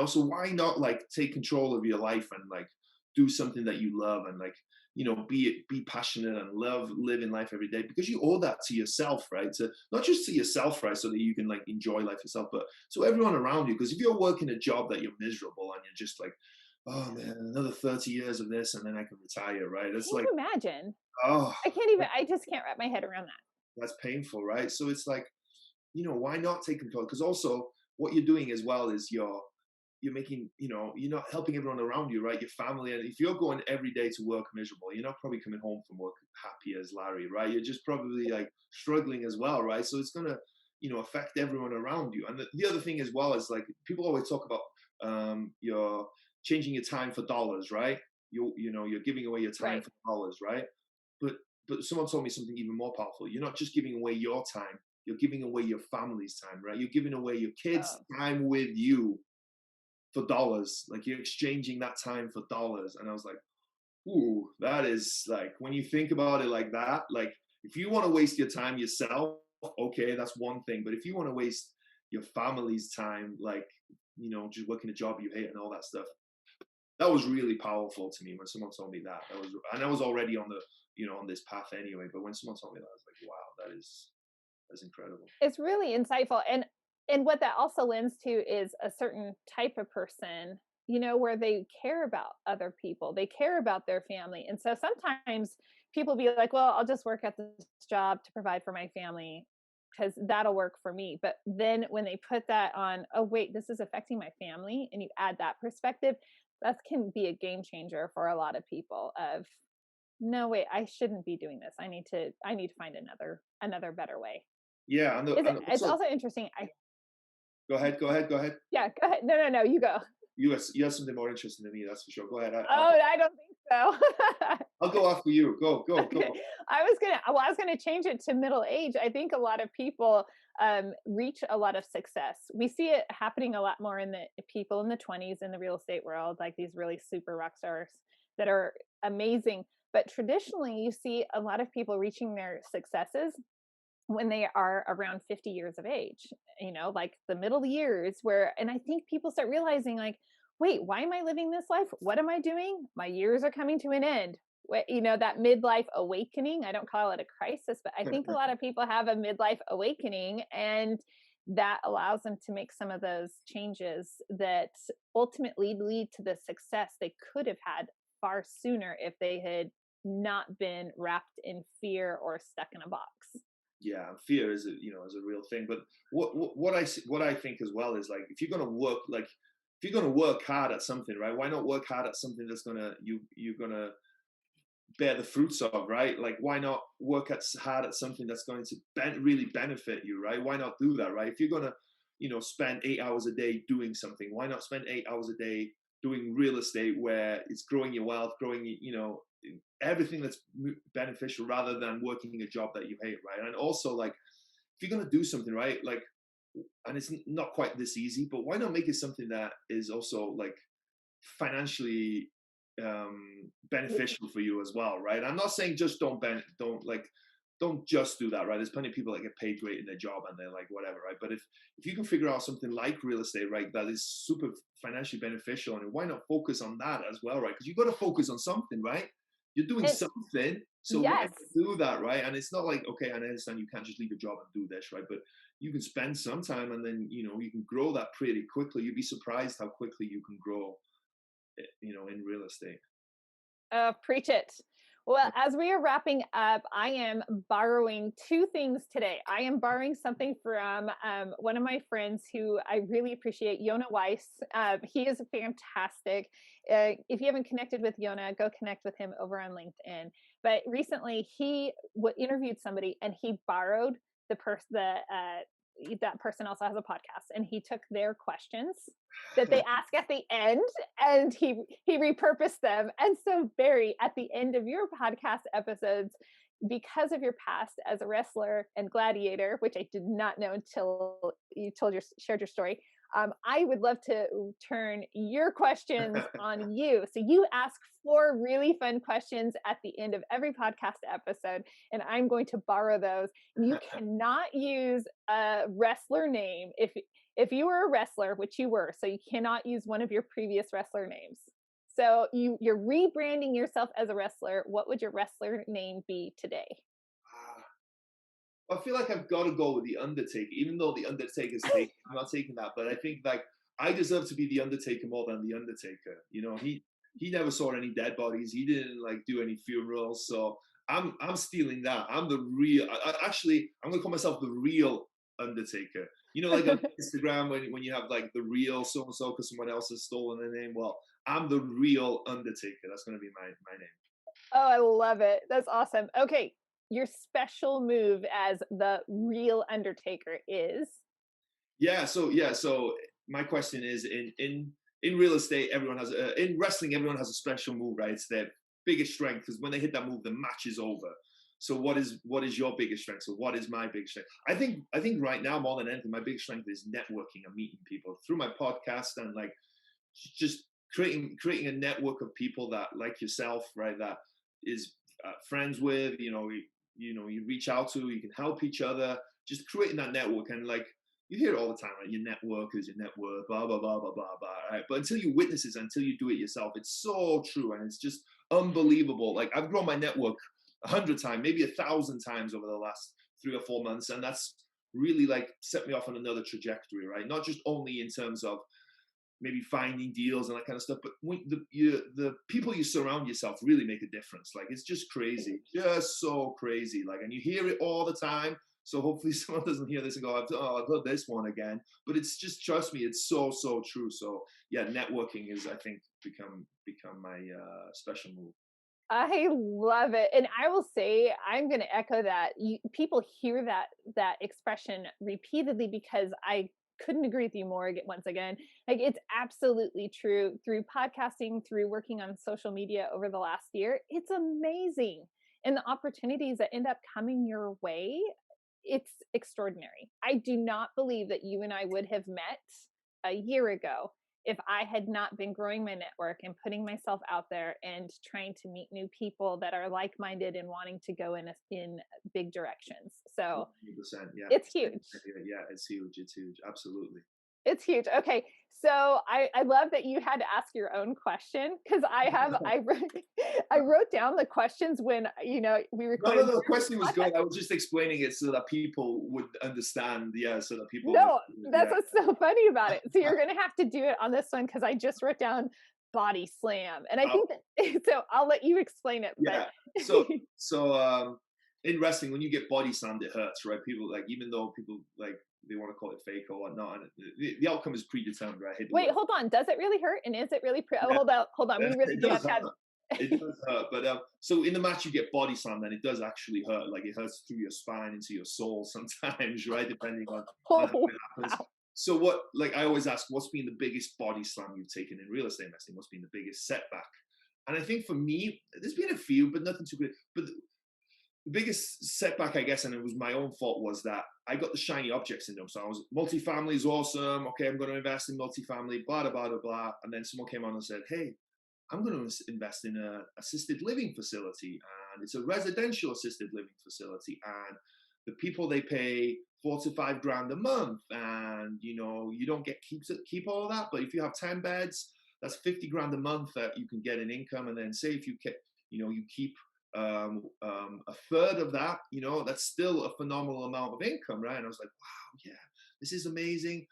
so why not, like, take control of your life and, like, do something that you love, and, like, be passionate and love living life every day, because you owe that to yourself, right? To not just to yourself, right? So that you can, like, enjoy life yourself, but to everyone around you. Because if you're working a job that you're miserable and you're just like, oh man, another 30 years of this and then I can retire, right? It's
Can
like,
you imagine?
oh,
I can't even, I just can't wrap my head around that.
that's painful, right? So it's like, why not take control? Because also what you're doing as well is you're making, you're not helping everyone around you, right? Your family. And if you're going every day to work miserable, you're not probably coming home from work happy as Larry, right? You're just probably, like, struggling as well, right? So it's gonna, affect everyone around you. And the other thing as well is, like, people always talk about, you're changing your time for dollars, right? You're giving away your time
Right.
for dollars, right? But someone told me something even more powerful. You're not just giving away your time, you're giving away your family's time, right? You're giving away your kids' time with you for dollars. Like, you're exchanging that time for dollars. And I was like, ooh, that is, like, when you think about it like that, like, if you want to waste your time yourself, okay, that's one thing. But if you want to waste your family's time, like, just working a job you hate and all that stuff, that was really powerful to me when someone told me that. And I was already on on this path anyway. But when someone told me that, I was like, wow, that's incredible.
It's really insightful. And what that also lends to is a certain type of person, where they care about other people, they care about their family. And so sometimes people be like, well, I'll just work at this job to provide for my family because that'll work for me. But then when they put that on, oh wait, this is affecting my family, and you add that perspective, that can be a game changer for a lot of people. Of, no, wait, I shouldn't be doing this. I need to find another better way.
Yeah, and
It's
also,
also interesting.
go ahead, go ahead, go ahead.
Yeah, go ahead. No, you go.
You have something more interesting than me, that's for sure. Go ahead.
Oh, I don't think so.
I'll go after you. Go.
Okay. I was gonna change it to middle age. I think a lot of people reach a lot of success. We see it happening a lot more in the people in the 20s in the real estate world, like these really super rock stars that are amazing. But traditionally, you see a lot of people reaching their successes when they are around 50 years of age, like the middle years, and I think people start realizing, like, wait, why am I living this life? What am I doing? My years are coming to an end. That midlife awakening. I don't call it a crisis, but I think a lot of people have a midlife awakening, and that allows them to make some of those changes that ultimately lead to the success they could have had far sooner if they had not been wrapped in fear or stuck in a box.
Yeah, fear is is a real thing. But what I think as well is, like, if you're gonna work, like, if you're gonna work hard at something, right? Why not work hard at something that's gonna you're gonna bear the fruits of, right? Like, why not work hard at something that's going to really benefit you, right? Why not do that, right? If you're gonna, spend 8 hours a day doing something, why not spend 8 hours a day doing real estate where it's growing your wealth, growing, everything that's beneficial, rather than working a job that you hate, right? And also, like, if you're gonna do something, right, like, and it's not quite this easy, but why not make it something that is also, like, financially beneficial for you as well, right? I'm not saying just don't just do that, right? There's plenty of people that get paid great in their job and they're like whatever, right? But if you can figure out something like real estate, right, that is super financially beneficial, and why not focus on that as well, right? Because you've got to focus on something, right? You're doing
And
something, so why
yes,
not do that, right? And it's not like, okay, I understand you can't just leave your job and do this, right? But you can spend some time, and then you can grow that pretty quickly. You'd be surprised how quickly you can grow, in real estate.
preach it. Well, as we are wrapping up, I am borrowing two things today. I am borrowing something from one of my friends who I really appreciate, Yona Weiss. He is fantastic. If you haven't connected with Yona, go connect with him over on LinkedIn. But recently, he interviewed somebody, and he borrowed that person also has a podcast, and he took their questions that they ask at the end, and he repurposed them. And so, Barry, at the end of your podcast episodes, because of your past as a wrestler and gladiator, which I did not know until you shared your story, I would love to turn your questions on you. So you ask 4 really fun questions at the end of every podcast episode, and I'm going to borrow those. And you cannot use a wrestler name if you were a wrestler, which you were, so you cannot use one of your previous wrestler names. So you're rebranding yourself as a wrestler. What would your wrestler name be today?
I feel like I've got to go with the Undertaker, even though the Undertaker's taken. I'm not taking that, but I think, like, I deserve to be the Undertaker more than the Undertaker. He never saw any dead bodies. He didn't, like, do any funerals. So I'm stealing that. I'm the real. Actually, I'm gonna call myself the real Undertaker. Like on Instagram, when you have, like, the real so and so because someone else has stolen their name. Well, I'm the real Undertaker. That's gonna be my name.
Oh, I love it. That's awesome. Okay, your special move as the real Undertaker is?
So my question is, in real estate, in wrestling, everyone has a special move, right? It's their biggest strength, because when they hit that move, the match is over. So what is your biggest strength? So what is my biggest strength? I think right now, more than anything, my biggest strength is networking and meeting people through my podcast, and, like, just creating a network of people that, like yourself, right, that is friends with, you reach out to, you can help each other, just creating that network. And, like, you hear it all the time, right? Your network is your net worth, blah blah blah blah blah blah, right? But until you witness it, until you do it yourself, it's so true, and it's just unbelievable. Like, I've grown my network 100 times, maybe 1,000 times over the last 3 or 4 months, and that's really, like, set me off on another trajectory, right? Not just only in terms of maybe finding deals and that kind of stuff, but the people you surround yourself really make a difference. Like, it's just crazy, just so crazy. Like, and you hear it all the time. So hopefully someone doesn't hear this and go, I've heard this one again. But it's just, trust me, it's so true. So yeah, networking is, I think, become my special move.
I love it. And I will say, I'm going to echo that. People hear that expression repeatedly, because I couldn't agree with you more once again. Like, it's absolutely true. Through podcasting, through working on social media over the last year, it's amazing. And the opportunities that end up coming your way, it's extraordinary. I do not believe that you and I would have met a year ago if I had not been growing my network and putting myself out there and trying to meet new people that are like-minded and wanting to go in big directions. So
100%, yeah.
it's huge.
Yeah, it's huge. It's huge. Absolutely.
It's huge. Okay. So I love that you had to ask your own question because I wrote down the questions when we
No, no,
recorded
no. The
this
question was
podcast.
good. I was just explaining it so that people would understand. Yeah, so that people would.
No, that's
Yeah.
what's so funny about it. So you're gonna have to do it on this one because I just wrote down body slam, and I
Uh,
think that so I'll let you explain it. But
yeah. So in wrestling, when you get body slammed, it hurts, right? People like, even though people like they want to call it fake or whatnot, and the outcome is predetermined, right? Hit the
wait,
word.
hold on. Does it really hurt? And is it really? Oh,
Yeah,
hold on. We really
it
do have
does
to have.
hurt. It does hurt, but so in the match you get body slammed, and it does actually hurt. Like, it hurts through your spine into your soul sometimes, right? Depending on how
Oh,
it happens.
wow.
So what, like, I always ask, what's been the biggest body slam you've taken in real estate investing? What's been the biggest setback? And I think for me, there's been a few, but nothing too great. But the biggest setback, I guess, and it was my own fault, was that I got the shiny object syndrome. So I was, multifamily is awesome. Okay, I'm going to invest in multifamily, blah, blah, blah, blah. And then someone came on and said, hey, I'm going to invest in a assisted living facility, and it's a residential assisted living facility. And the people, they pay $4 to $5 a month, and you don't keep all of that. But if you have 10 beds, that's $50 a month that you can get in income. And then say if you you keep a third of that, that's still a phenomenal amount of income, right? And I was like, wow, yeah, this is amazing.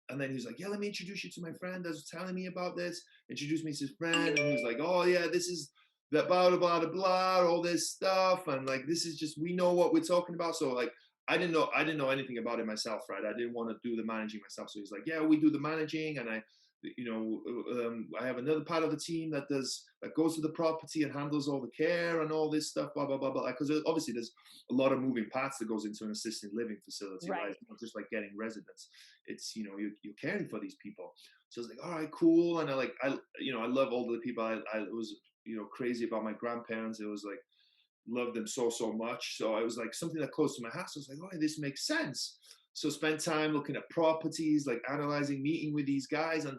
And then he was like, yeah, let me introduce you to my friend that was telling me about this. Introduced me to his friend, and he was like, oh yeah, this is that blah, blah, blah, blah, all this stuff. And like, this is just, we know what we're talking about. So like, I didn't know anything about it myself, right? I didn't want to do the managing myself. So he's like, yeah, we do the managing. And I have another part of the team that goes to the property and handles all the care and all this stuff, blah, blah, blah, blah. Because obviously there's a lot of moving parts that goes into an assisted living facility, right? It's not just like getting residents. It's, you're caring for these people. So I was like, all right, cool. And I love all the people. I was, crazy about my grandparents. It was like, loved them so, so much. So I was like, something that close to my house. I was like, oh, this makes sense. So spent time looking at properties, like analyzing, meeting with these guys. And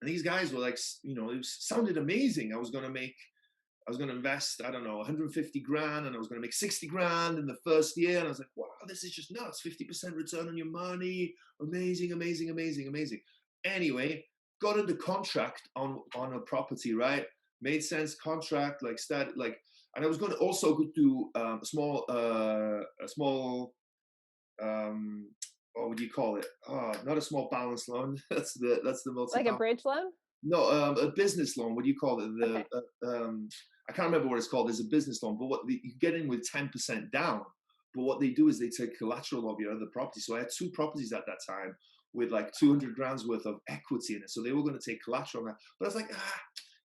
these guys were like, it sounded amazing. I was going to invest, I don't know, 150 grand, and I was going to make 60 grand in the first year. And I was like, wow, this is just nuts. 50% return on your money. Amazing, amazing, amazing, amazing. Anyway, got into contract on a property, right? Made sense contract, like started, like, and I was going to also do a small, what would you call it? Oh, not a small balance loan. that's the multi.
Like a bridge loan?
No, a business loan. What do you call it?
Okay.
I can't remember what it's called. There's a business loan, but you get in with 10% down. But what they do is they take collateral of your other property. So I had 2 properties at that time with like 200 grand's worth of equity in it. So they were going to take collateral on that. But I was like,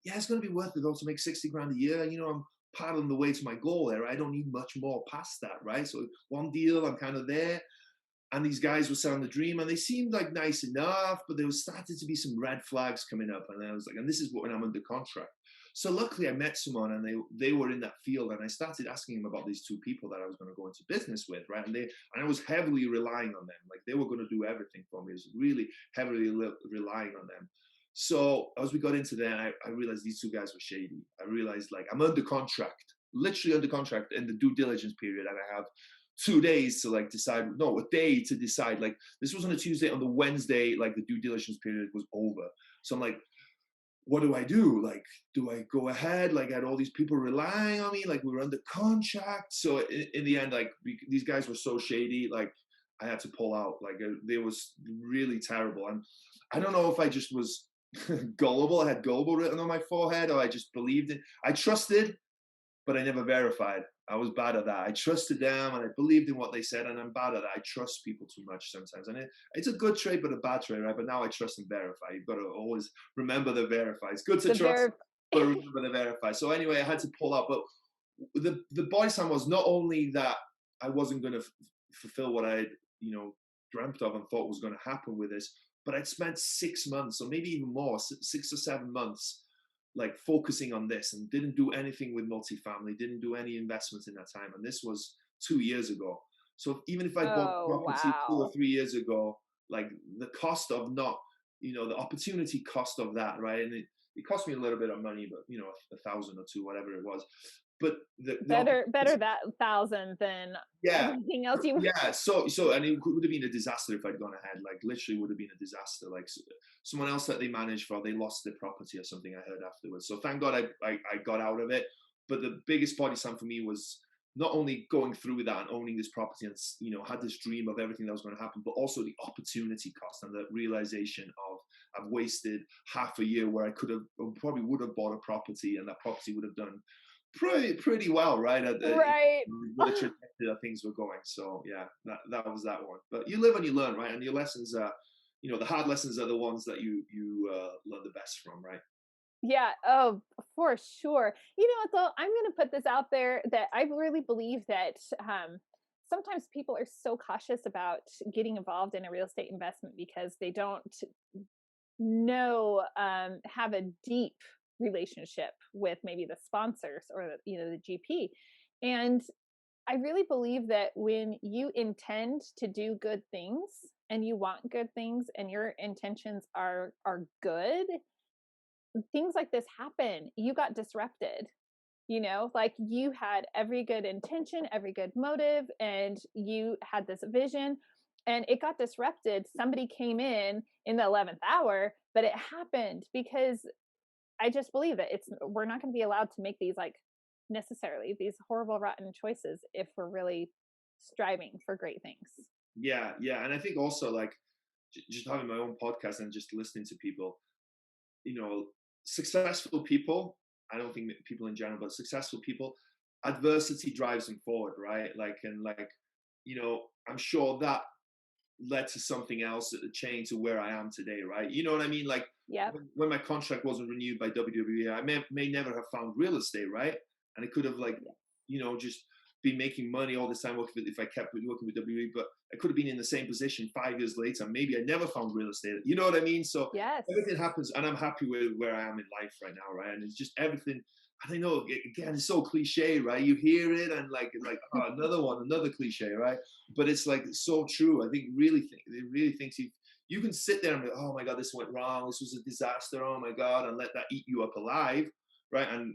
yeah, it's going to be worth it though to make 60 grand a year. I'm paddling the way to my goal there. I don't need much more past that, right? So one deal, I'm kind of there. And these guys were selling the dream, and they seemed like nice enough, but there was started to be some red flags coming up. And I was like, and this is when I'm under contract. So luckily I met someone, and they were in that field, and I started asking them about these 2 people that I was going to go into business with, right? And I was heavily relying on them. Like, they were going to do everything for me. I was really heavily relying on them. So as we got into there, I realized these 2 guys were shady. I realized, like, I'm under contract, literally under contract in the due diligence period, and I have 2 days to like decide, no, a day to decide. Like, this was on a Tuesday. On the Wednesday, like, the due diligence period was over. So I'm like, what do I do? Like, do I go ahead? Like, I had all these people relying on me, like, we were under contract. So in the end, like, these guys were so shady, like, I had to pull out. Like, they was really terrible. And I don't know if I just was gullible. I had gullible written on my forehead, or I just believed it. I trusted, but I never verified. I was bad at that. I trusted them, and I believed in what they said, and I'm bad at that. I trust people too much sometimes. And it's a good trait, but a bad trait, right? But now I trust and verify. You've got to always remember the verify. It's good to trust, but remember the verify. So anyway, I had to pull out. But the body slam was not only that I wasn't going to fulfill what I had, dreamt of and thought was going to happen with this, but I'd spent 6 months, or maybe even more, 6 or 7 months, like, focusing on this, and didn't do anything with multifamily, didn't do any investments in that time. And this was 2 years ago. So even if I bought property 2 or 3 years ago, like, the cost of not, the opportunity cost of that, right? And it cost me a little bit of money, but, 1,000 or 2, whatever it was. but the
Better that 1,000 than
yeah,
everything else you
yeah. And it would have been a disaster if I'd gone ahead. Like literally, would have been a disaster. Like someone else that they managed for, they lost their property or something. I heard afterwards. So thank God I got out of it. But the biggest body slam for me was not only going through that and owning this property and had this dream of everything that was going to happen, but also the opportunity cost and the realization of I've wasted half a year where I could have probably would have bought a property, and that property would have done pretty well, right?
right.
With the trajectory that things were going. So yeah, that was that one. But you live and you learn, right? And your lessons are, the hard lessons are the ones that you learn the best from, right?
Yeah, oh, for sure. You know what though? I'm going to put this out there that I really believe that sometimes people are so cautious about getting involved in a real estate investment because they don't know have a deep relationship with maybe the sponsors or the GP. And I really believe that when you intend to do good things and you want good things and your intentions are good, things like this happen. You got disrupted, like you had every good intention, every good motive, and you had this vision and it got disrupted. Somebody came in the 11th hour, but it happened because I just believe that we're not going to be allowed to make these like necessarily these horrible rotten choices if we're really striving for great things.
Yeah, yeah. And I think also like just having my own podcast and just listening to people, successful people, I don't think that people in general, but successful people, adversity drives them forward, right? I'm sure that led to something else, a change to where I am today, right? You know what I mean? Like
Yeah.
when my contract wasn't renewed by WWRE, I may never have found real estate, right? And it could have just been making money all this time working if I kept working with WWE, but I could have been in the same position 5 years later. Maybe I never found real estate. You know what I mean? So
yes,
everything happens, and I'm happy with where I am in life right now, right? And it's just everything. And I know again, it's so cliche, right? You hear it and like oh, another cliche, right? But it's like so true. I think it really thinks you can sit there and be, oh my God, this went wrong. This was a disaster. Oh my God, and let that eat you up alive, right? And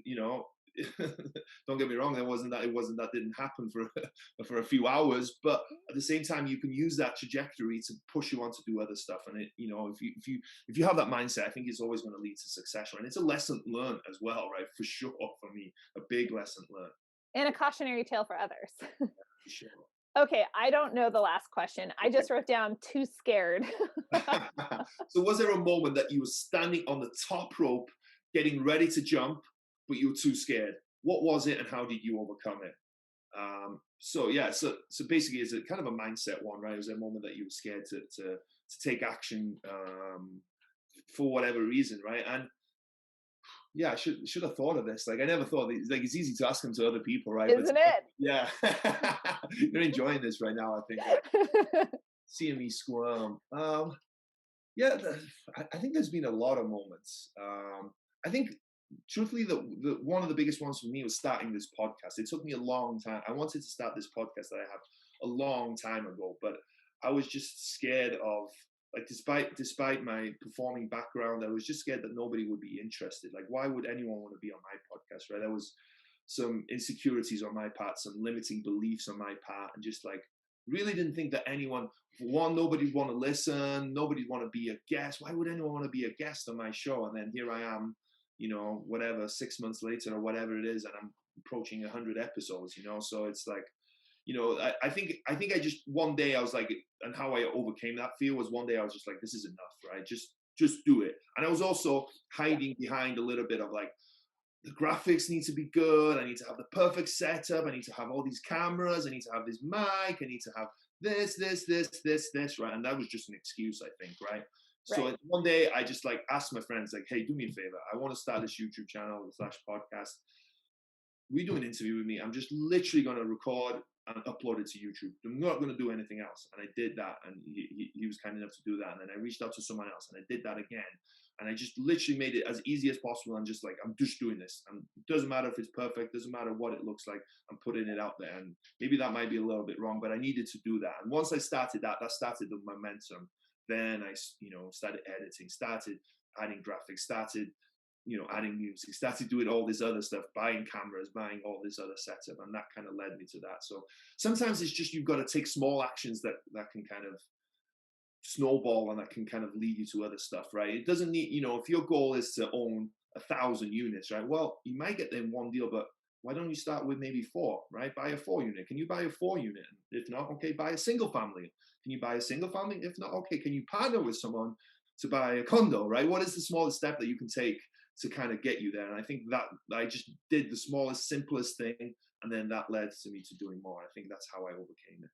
don't get me wrong, it wasn't that didn't happen for a few hours, but at the same time you can use that trajectory to push you on to do other stuff. And if you have that mindset, I think it's always going to lead to success, right? And it's a lesson learned as well, right? For sure, for me, a big lesson learned.
And a cautionary tale for others.
For sure.
Okay, I don't know the last question. I just wrote down too scared.
So was there a moment that you were standing on the top rope getting ready to jump, but you were too scared? What was it and how did you overcome it? So basically it's a kind of a mindset one, right? It was a moment that you were scared to take action for whatever reason, right? And yeah, I should have thought of this. Like I never thought like it's easy to ask them to other people, right?
Isn't it?
Yeah. You're enjoying this right now, I think. Seeing me squirm. Yeah, I think there's been a lot of moments. I think truthfully, the one of the biggest ones for me was starting this podcast. It took me a long time. I wanted to start this podcast that I have a long time ago, but I was just scared of like despite my performing background, I was just scared that nobody would be interested. Like, why would anyone want to be on my podcast, right? There was some insecurities on my part, some limiting beliefs on my part, and just like really didn't think that anyone, for one, nobody'd want to listen, nobody'd want to be a guest. Why would anyone want to be a guest on my show? And then here I am, whatever, 6 months later or whatever it is, and I'm approaching 100 episodes, so it's like, I think I just one day I was like, and how I overcame that fear was one day I was just like, this is enough, right? Just do it. And I was also hiding behind a little bit of like, the graphics need to be good. I need to have the perfect setup. I need to have all these cameras. I need to have this mic. I need to have this, right? And that was just an excuse, I think, right? So one day I just like asked my friends, like, hey, do me a favor. I want to start this YouTube channel / podcast. Will you do an interview with me? I'm just literally going to record and upload it to YouTube. I'm not going to do anything else. And I did that. And he was kind enough to do that. And then I reached out to someone else and I did that again. And I just literally made it as easy as possible. And just like, I'm just doing this. And it doesn't matter if it's perfect. Doesn't matter what it looks like. I'm putting it out there. And maybe that might be a little bit wrong, but I needed to do that. And once I started that started the momentum. Then I, started editing, started adding graphics, started adding music, started doing all this other stuff, buying cameras, buying all this other setup, and that kind of led me to that. So sometimes it's just you've got to take small actions that can kind of snowball and that can kind of lead you to other stuff, right? It doesn't need, if your goal is to own 1,000 units, right? Well, you might get there in one deal, but why don't you start with maybe 4, right? Buy a 4 unit. Can you buy a 4 unit? If not, okay, buy a single family. Can you buy a single family? If not, okay, can you partner with someone to buy a condo, right? What is the smallest step that you can take to kind of get you there? And I think that I just did the smallest, simplest thing, and then that led to me to doing more. I think that's how I overcame it.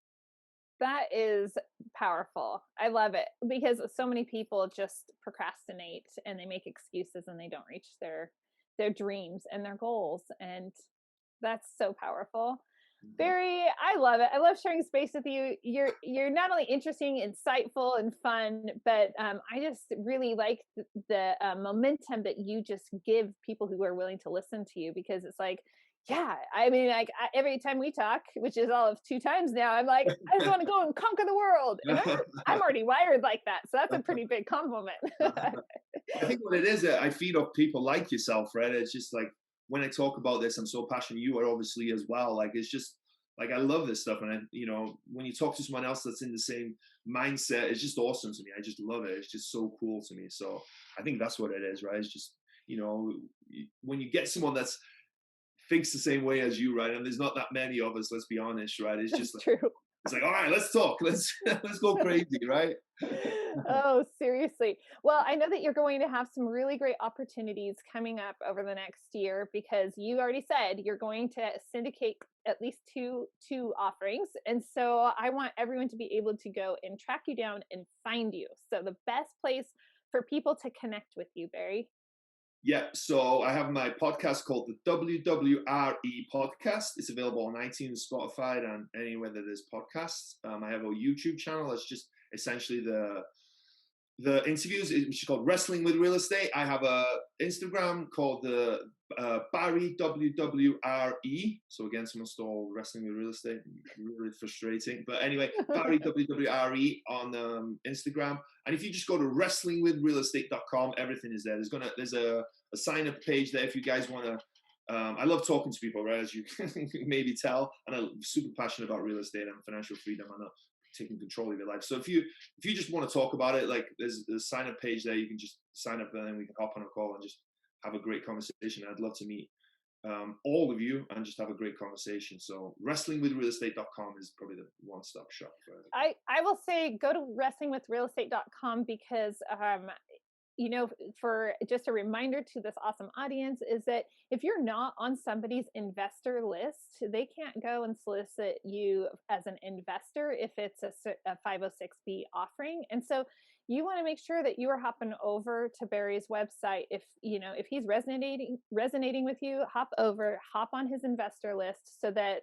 That is powerful. I love it, because so many people just procrastinate and they make excuses and they don't reach their dreams and their goals. And that's so powerful. Barri, I love it. I love sharing space with you. You're not only interesting, insightful, and fun, but I just really like the momentum that you just give people who are willing to listen to you, because it's like, yeah, I mean, like every time we talk, which is all of 2 times now, I'm like, I just want to go and conquer the world. And I'm already wired like that. So that's a pretty big compliment.
I think what it is, I feed off people like yourself, right? It's just like, when I talk about this, I'm so passionate. You are obviously as well. Like, it's just like, I love this stuff. And when you talk to someone else that's in the same mindset, it's just awesome to me. I just love it. It's just so cool to me. So I think that's what it is, right? It's just, when you get someone that's thinks the same way as you, right? And there's not that many of us, let's be honest, right? It's just like,
true.
It's like, all right, let's talk. Let's go crazy, right?
Oh, seriously. Well, I know that you're going to have some really great opportunities coming up over the next year, because you already said you're going to syndicate at least two offerings. And so I want everyone to be able to go and track you down and find you. So the best place for people to connect with you, Barri.
Yeah, so I have my podcast called the WWRE Podcast. It's available on iTunes, Spotify, and anywhere that there's podcasts. I have a YouTube channel that's just essentially the interviews, which is called Wrestling with Real Estate. I have a Instagram called the Barri WWRE. So again, someone stole Wrestling with Real Estate. Really frustrating. But anyway, Barri WWRE on Instagram. And if you just go to wrestlingwithrealestate.com, everything is there. There's a sign up page there if you guys want to. I love talking to people, right? As you can maybe tell, and I'm super passionate about real estate and financial freedom and taking control of your life. So if you just want to talk about it, like there's a sign up page there. You can just sign up, and then we can hop on a call and just have a great conversation. I'd love to meet all of you and just have a great conversation. So wrestlingwithrealestate.com is probably the one-stop shop for it.
I will say go to wrestlingwithrealestate.com, because for just a reminder to this awesome audience is that if you're not on somebody's investor list, they can't go and solicit you as an investor if it's a 506B offering. And so you want to make sure that you are hopping over to Barri's website. If he's resonating with you, hop on his investor list, so that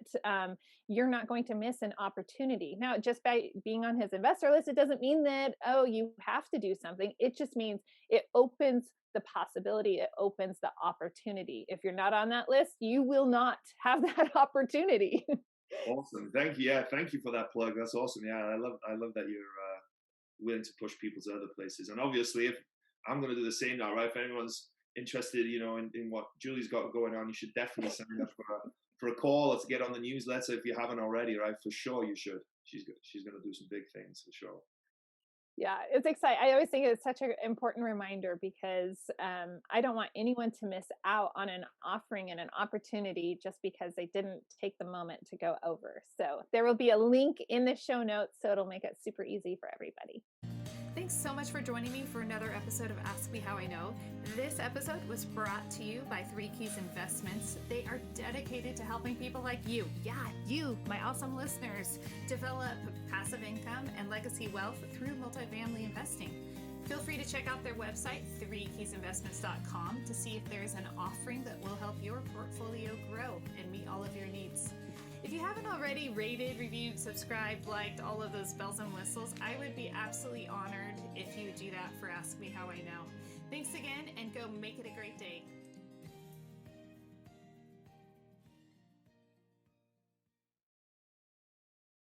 you're not going to miss an opportunity. Now, just by being on his investor list, it doesn't mean that, you have to do something. It just means it opens the possibility. It opens the opportunity. If you're not on that list, you will not have that opportunity.
Awesome. Thank you. Yeah. Thank you for that plug. That's awesome. Yeah. I love that you're willing to push people to other places. And obviously, if I'm going to do the same now, right? If anyone's interested, in what Julie's got going on, you should definitely sign up for a call or to get on the newsletter if you haven't already, right? For sure, you should. She's going to do some big things for sure.
Yeah, it's exciting. I always think it's such an important reminder, because I don't want anyone to miss out on an offering and an opportunity just because they didn't take the moment to go over. So there will be a link in the show notes, so it'll make it super easy for everybody. Thanks so much for joining me for another episode of Ask Me How I Know. This episode was brought to you by 3 Keys Investments. They are dedicated to helping people like you, you, my awesome listeners, develop passive income and legacy wealth through multifamily investing. Feel free to check out their website, 3keysinvestments.com, to see if there's an offering that will help your portfolio grow and meet all of your needs. If you haven't already rated, reviewed, subscribed, liked, all of those bells and whistles, I would be absolutely honored if you would do that for Ask Me How I Know. Thanks again, and go make it a great day.